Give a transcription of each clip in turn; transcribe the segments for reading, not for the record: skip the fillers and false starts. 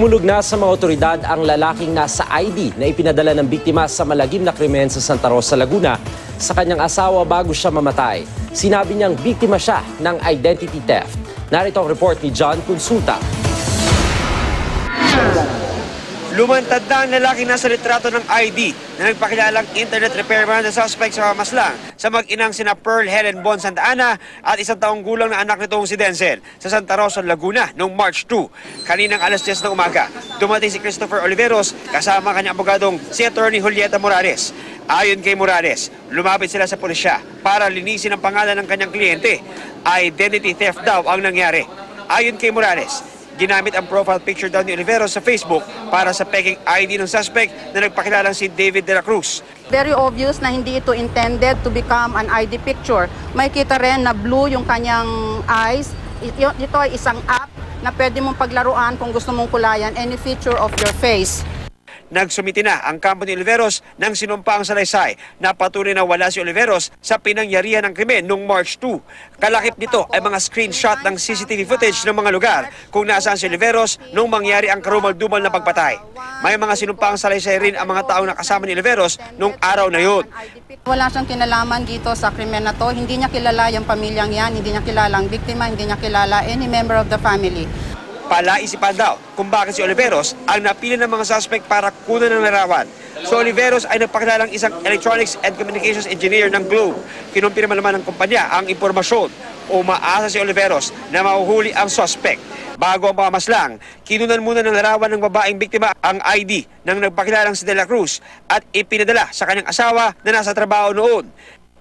Inuhulog na sa mga otoridad ang lalaking nasa ID na ipinadala ng biktima sa malagim na krimen sa Santa Rosa, Laguna sa kanyang asawa bago siya mamatay. Sinabi niyang biktima siya ng identity theft. Narito ang report ni John Consulta. Lumantad na ang lalaki nasa litrato ng ID na nagpakilalang internet repairman na suspect sa Maslang sa mag-inang sina Pearl Helen Bon Santa Ana at 1 taong gulang na anak nitong si Denzel sa Santa Rosa, Laguna noong March 2. Kaninang alas 10 ng umaga, dumating si Christopher Oliveros kasama kanyang abogadong si Attorney Julieta Morales. Ayon kay Morales, lumapit sila sa pulisya para linisin ang pangalan ng kanyang kliyente. Identity theft daw ang nangyari. Ayon kay Morales, ginamit ang profile picture daw ni Oliveros sa Facebook para sa peking ID ng suspect na nagpakilalang si David de la Cruz. Very obvious na hindi ito intended to become an ID picture. May kita rin na blue yung kanyang eyes. Ito ay isang app na pwede mong paglaruan kung gusto mong kulayan any feature of your face. Nagsumiti na ang kampo ni Oliveros ng sinumpaang salaysay na patuloy na wala si Oliveros sa pinangyarihan ng krimen noong March 2. Kalakip nito ay mga screenshot ng CCTV footage ng mga lugar kung nasaan si Oliveros nung mangyari ang karumal-dumal na pagpatay. May mga sinumpaang salaysay rin ang mga taong nakasama ni Oliveros noong araw na yun. Wala siyang kinalaman dito sa krimen na to. Hindi niya kilala yung pamilyang yan, hindi niya kilala ang biktima, hindi niya kilala any member of the family. Palaisipan daw kung bakit si Oliveros ang napili ng mga suspect para kunan ng larawan. So Oliveros ay nagpakilalang isang electronics and communications engineer ng Globe. Kinumpirma naman ng kumpanya ang impormasyon. Umaasa si Oliveros na mahuhuli ang suspect. Bago ang pamamaslang, kinunan muna ng larawan ng babaeng biktima ang ID ng nagpakilalang si De La Cruz at ipinadala sa kanyang asawa na nasa trabaho noon.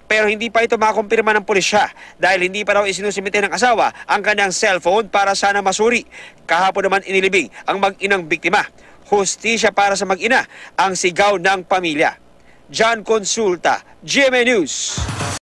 Pero hindi pa ito makumpirma ng pulisya dahil hindi pa raw isinusimite ng asawa ang kanyang cellphone para sana masuri. Kahapon naman inilibing ang mag-inang biktima. Hustisya para sa mag-ina ang sigaw ng pamilya. John Consulta, GMA News.